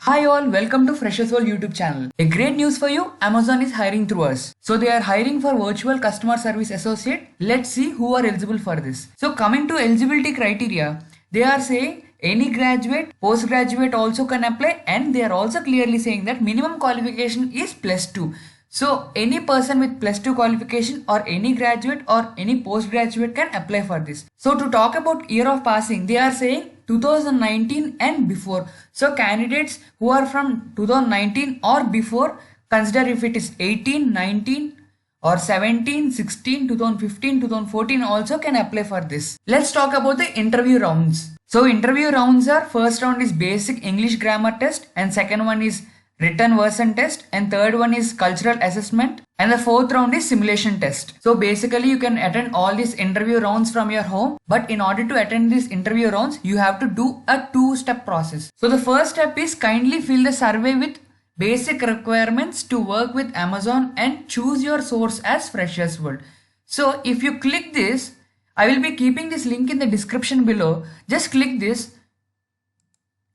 Hi all, welcome to Freshers World YouTube channel. A great news for you, Amazon is hiring through us. So they are hiring for virtual customer service associate. Let's see who are eligible for this. So coming to eligibility criteria, they are saying any graduate, postgraduate also can apply, and they are also clearly saying that minimum qualification is +2. So any person with +2 qualification or any graduate or any postgraduate can apply for this. So to talk about year of passing, they are saying 2019 and before. So candidates who are from 2019 or before, consider if it is 18, 19 or 17, 16, 2015, 2014 also can apply for this. Let's talk about the interview rounds. So interview rounds are, first round is basic English grammar test, and second one is written version test, and third one is cultural assessment, and the fourth round is simulation test. So basically you can attend all these interview rounds from your home, but in order to attend these interview rounds you have to do a two-step process. So the first step is kindly fill the survey with basic requirements to work with Amazon and choose your source as Freshers World. So if you click this, I will be keeping this link in the description below. Just click this.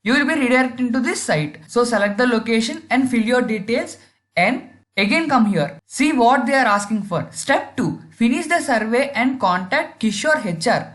You will be redirected to this site. So select the location and fill your details, and again come here. See what they are asking for. Step 2. Finish the survey and contact Kishore HR.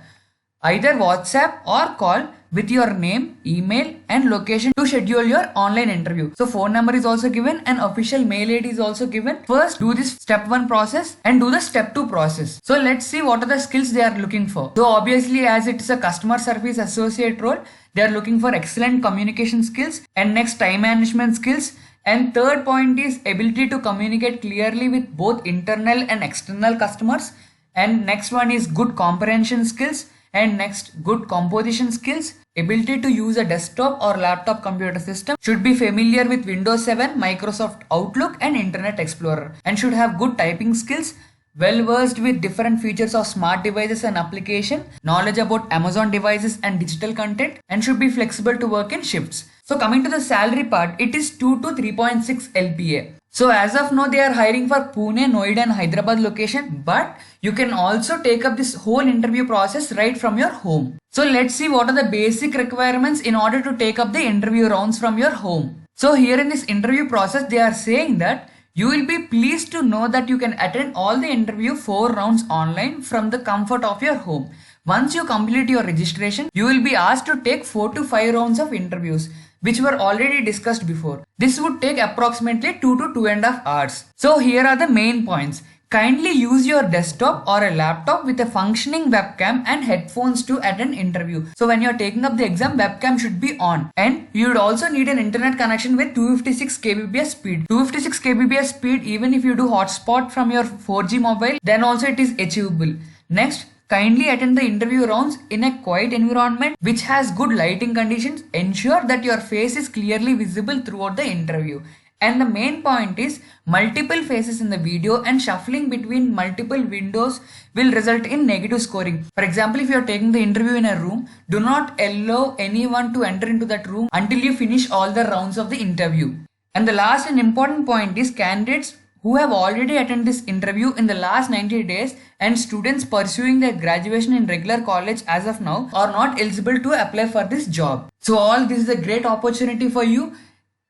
Either WhatsApp or call with your name, email and location to schedule your online interview. So phone number is also given and official mail ID is also given. First do this step 1 process and do the step 2 process. So let's see what are the skills they are looking for. So obviously, as it is a customer service associate role, they are looking for excellent communication skills, and next time management skills, and third point is ability to communicate clearly with both internal and external customers, and next one is good comprehension skills, and next good composition skills, ability to use a desktop or laptop computer system, should be familiar with Windows 7, Microsoft Outlook and Internet Explorer, and should have good typing skills, well versed with different features of smart devices and application, knowledge about Amazon devices and digital content, and should be flexible to work in shifts. So coming to the salary part, it is 2 to 3.6 LPA. So as of now they are hiring for Pune, Noida and Hyderabad location, but you can also take up this whole interview process right from your home. So let's see what are the basic requirements in order to take up the interview rounds from your home. So here in this interview process, they are saying that you will be pleased to know that you can attend all the interview 4 rounds online from the comfort of your home. Once you complete your registration, you will be asked to take 4 to 5 rounds of interviews, which were already discussed before. This would take approximately 2 to 2.5 hours. So here are the main points. Kindly use your desktop or a laptop with a functioning webcam and headphones to attend interview. So when you are taking up the exam, webcam should be on, and you would also need an internet connection with 256 kbps speed. 256 kbps speed, even if you do hotspot from your 4G mobile, then also it is achievable. Next, kindly attend the interview rounds in a quiet environment which has good lighting conditions. Ensure that your face is clearly visible throughout the interview. And the main point is multiple faces in the video and shuffling between multiple windows will result in negative scoring. For example, if you are taking the interview in a room, do not allow anyone to enter into that room until you finish all the rounds of the interview. And the last and important point is candidates who have already attended this interview in the last 90 days and students pursuing their graduation in regular college as of now are not eligible to apply for this job. So all this is a great opportunity for you.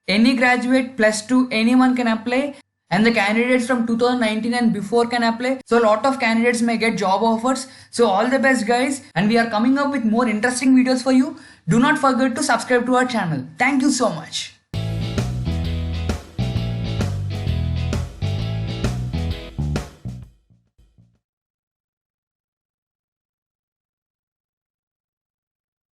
Any graduate +2, anyone can apply, and the candidates from 2019 and before can apply. So a lot of candidates may get job offers. So all the best guys, and we are coming up with more interesting videos for you. Do not forget to subscribe to our channel. Thank you so much.